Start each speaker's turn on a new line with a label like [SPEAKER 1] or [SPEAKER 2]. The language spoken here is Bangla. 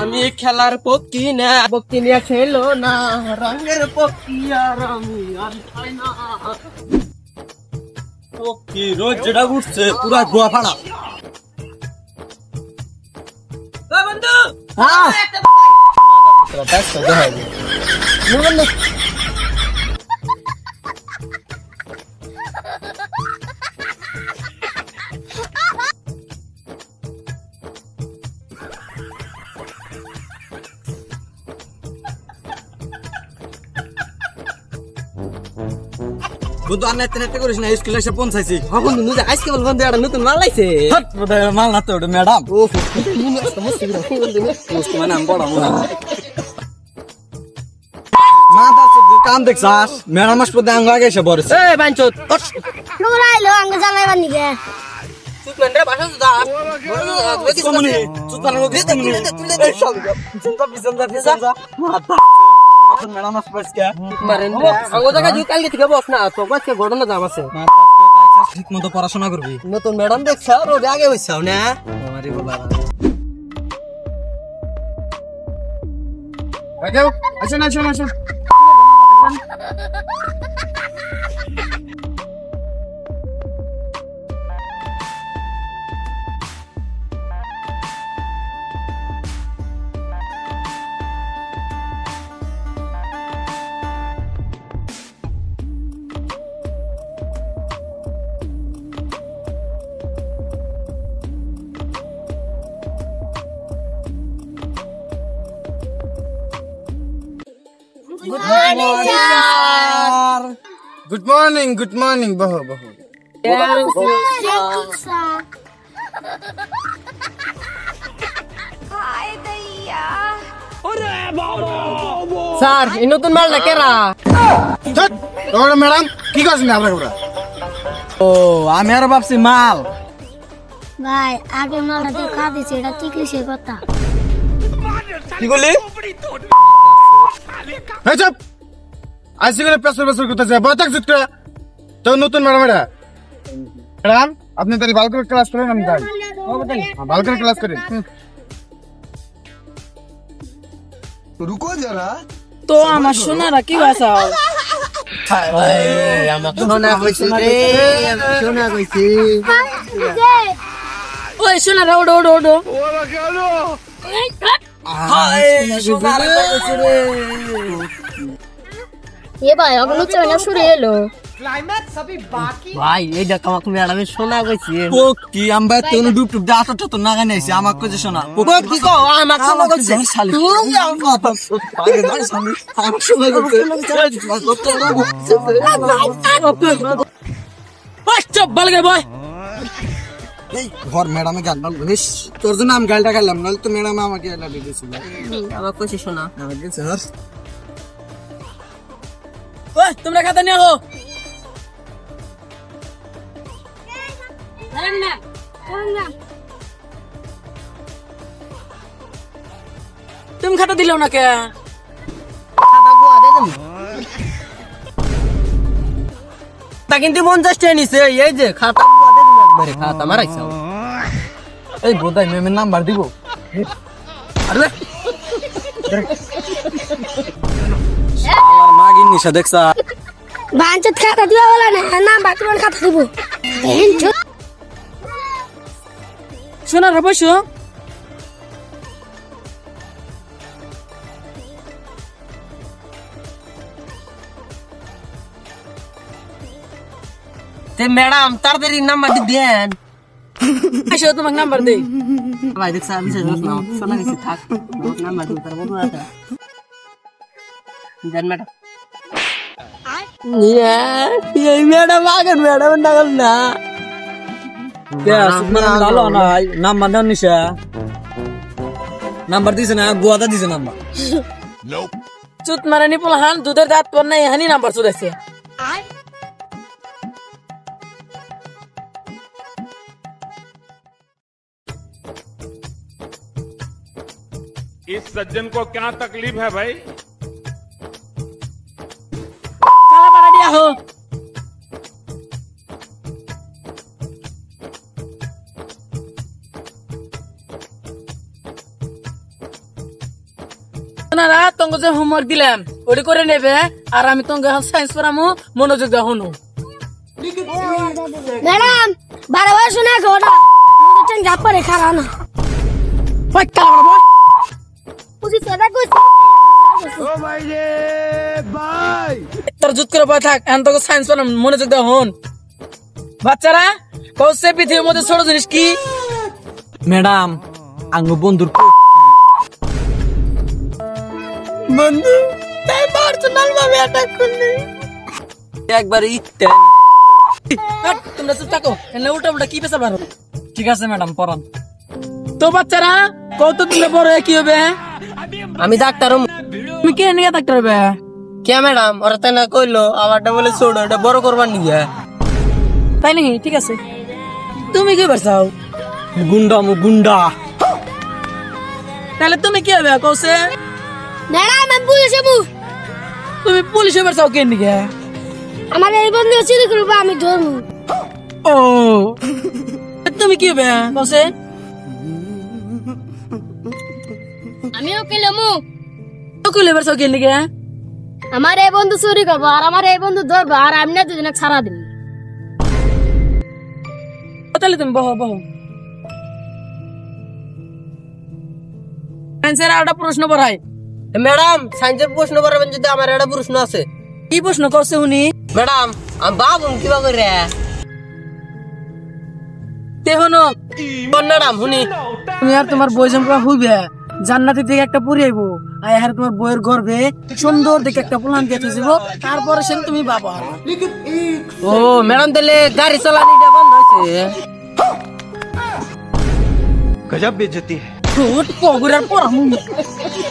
[SPEAKER 1] আমি খেলার পক্ষী না, পক্ষী নিয়ে খেলো না, রঙের পক্ষী আর আমি আর খাই না। পক্ষী রোজ যেটা উঠছে পুরা গোয়া ফাড়া। বন্ধু বুধ আনতে করিস না, স্কুলে এসে পৌঁছাইছি। বন্ধু নিজে আজকে বল বন্ধু একটা নতুন মাল আইছে। মাল না তো ওটা ম্যাডাম। ও মানে আমি বড় কাম দেখছাস, ম্যাডাম আসপদে আঙ্গ আগে এসে বড়। এ বাঞ্চত
[SPEAKER 2] তোমরা আইলো আঙ্গ জানাইবার নিকে
[SPEAKER 1] চুপলেন রে বাসা যা কমনি চুতার লোক দিতে এই সব চিন্তা বিচন্তা ফেসা মাথা ম্যাডাম আসপস কে মারেন রে আঙ্গ জায়গা ju কালকে থেকে বস না তো আজকে ঘটনা জাম আছে। ঠিকমতো পড়াশোনা করবি। নতুন ম্যাডাম দেখছ রোজ আগে হইছাও না আমারই বলা।
[SPEAKER 3] যাও আসেন আসেন আসেন।
[SPEAKER 1] गुड मॉर्निंग
[SPEAKER 3] गुड मॉर्निंग बहो बहो
[SPEAKER 1] স্যার এই নতুন মালটা কেরা?
[SPEAKER 3] তোমরা ম্যাডাম কি করছেন আপনারা?
[SPEAKER 1] ও আমি আর ভাবছি মাল।
[SPEAKER 2] ভাই আগে মালটা তো খা দিছে, এটা কি কিসের কথা?
[SPEAKER 1] কি বলি?
[SPEAKER 3] এই চুপ, আজকে পেছর পেছর করতেছে বয়তাক জুত করে। তো নতুন ম্যাডাম এটা ম্যাডাম আপনি তাহলে ভালো করে ক্লাস করেন। আমি যাই ভালো করে ক্লাস করেন।
[SPEAKER 4] रुको जरा
[SPEAKER 5] তো আমার সোনারা কি বাসাও
[SPEAKER 1] শোনা কইছি রে, শোনা কইছি।
[SPEAKER 5] ওই সোনারা ওডো ওডো ওডো
[SPEAKER 2] এ ভাই অগলো চলে শুরু হলো।
[SPEAKER 1] ভাই এই দেখ আমাকে ম্যাডামে শোনা কইছি। ও কি আমরা তো ডুব টুব দাঁত তো নাগা নাইছে আমাকে কইছে শোনা। ও কি কো আমাকে শোনা কইছে শালি। তুই আমার কথা পাগে দাঁড় শালি আমাকে শোনা কইছে।
[SPEAKER 5] ওই চুপ বলগে বয়।
[SPEAKER 1] এই ঘর ম্যাডামে গাল বল বেশ তোর জন্য আমি গালটা খাইলাম, নাহলে তো ম্যাডাম আমাকে গাল দিয়েছিল। আমাকে কইছে শোনা আমাকে কইছে হর।
[SPEAKER 5] ওই তোমরা খাতা নিয়ে আও। তুমি খাতা দিলো না কে?
[SPEAKER 1] খাতা গোয়া দে তুমি। তা কিন্তু 50 টাকা নিছে। এই যে খাতা গোয়া দে তুমি একবারে খাতা মারাইছো। এই বোধাই মেমের নাম্বার দিব। আরে শালার মাগি নিশা দেখছা।
[SPEAKER 2] বাঞ্চত খাতা দিবা বলা না, না বাতুমান খাতা দিব।
[SPEAKER 5] সোনারা বসো।
[SPEAKER 1] তে ম্যাডাম তাড়াতাড়ি নাম্বার দেন।
[SPEAKER 5] আসো তোমাকে নাম্বার দেই।
[SPEAKER 1] ভাই দেখছা বিশেষ না শোনা গেছে থাক নাম্বার দিন তার বন্ধু আছে দেন ম্যাডাম। এই ম্যাডাম আগের ম্যাডাম ডাকল না ডালো না নাম্বার দেন নিশা নাম্বার দিছে না গোয়াদা দিছে নাম্বার।
[SPEAKER 5] চুত মারানি পোলাহান দুধের দাঁত পর নাই হানি নাম্বার চুদাইছে।
[SPEAKER 6] इस सज्जन को क्या तकलीफ है भाई?
[SPEAKER 5] কালা পাড়া দিয়া হো। আপনারা তোমাকে যে হোমওয়ার্ক দিলাম ওটা করে নেবে আর আমি তোমাকে সায়েন্স পড়ামু মনোযোগ দাও হনু
[SPEAKER 2] ম্যাডাম বারবার শুনে ঘোড়া মুখে গাপরে খারা না
[SPEAKER 5] ফাক্কা বাবা
[SPEAKER 2] বুঝি সেটা কইছি
[SPEAKER 5] তোর জুত করে বয় থাক এখন তোকে সায়েন্স পড়াম মনোযোগ দাও হন বাচ্চারা কৌশে পৃথিবীর মধ্যে ছোট জিনিস কি
[SPEAKER 1] ম্যাডাম আঙ্গ বন্ধুর
[SPEAKER 5] বন্ধু তাই পার্সোনাল ভাবে অ্যাটাক করলি
[SPEAKER 1] একবার ইতে
[SPEAKER 5] তোমরা চুপ থাকো এনে উল্টা উল্টা কি পেছাল পারো
[SPEAKER 1] ঠিক আছে ম্যাডাম পড়ান
[SPEAKER 5] তো বাচ্চারা কত দিলে বড় কি হবে
[SPEAKER 1] আমি ডাক্তার
[SPEAKER 5] তুমি কে নিয়ে ডাক্তার হবে
[SPEAKER 1] কে ম্যাডাম ওরা তাই না কইলো আমারটা বলে ছোট এটা বড় করবার নিয়ে
[SPEAKER 5] তাই নাকি ঠিক আছে তুমি কি পারছাও
[SPEAKER 1] গুন্ডা
[SPEAKER 5] তাহলে তুমি কি হবে কৌশে
[SPEAKER 2] ম্যাডাম আমি পুলিশে
[SPEAKER 5] তুমি পুলিশে পারছাও কে নিয়ে
[SPEAKER 2] আমার এই বন্ধু চুরি করবো আমি ধরবো
[SPEAKER 5] ও তুমি কি হবে কৌশে
[SPEAKER 2] আমিও কেলামু
[SPEAKER 5] কুলে পারছাও কে নিয়ে
[SPEAKER 2] আমার এই বন্ধু চুরি করবো আর আমার এই বন্ধু ধরবো আর আমি না দুজনে ছাড়া দিন
[SPEAKER 5] তাহলে তুমি বহ বহ সায়েন্সের একটা প্রশ্ন পড়াই
[SPEAKER 1] ম্যাডাম সায়েন্সের প্রশ্ন করবেন যদি আমার একটা প্রশ্ন আছে
[SPEAKER 5] কি প্রশ্ন করছে উনি
[SPEAKER 1] ম্যাডাম আমি বাবুন কিবা করে
[SPEAKER 5] তেহনো
[SPEAKER 1] ম্যাডাম শুনি
[SPEAKER 5] তুমি আর তোমার বই জমা হইবে জান্নাতি থেকে একটা পুরি আইবো আর এর তোমার বইয়ের গর্ভে সুন্দর দেখে একটা প্লান দিয়ে দিব তারপরে সেন তুমি বাবা
[SPEAKER 1] ও ম্যাডাম তাহলে গাড়ি চালানিটা বন্ধ হয়েছে
[SPEAKER 4] गजब बेइज्जती है
[SPEAKER 5] পগুরার পড়ামু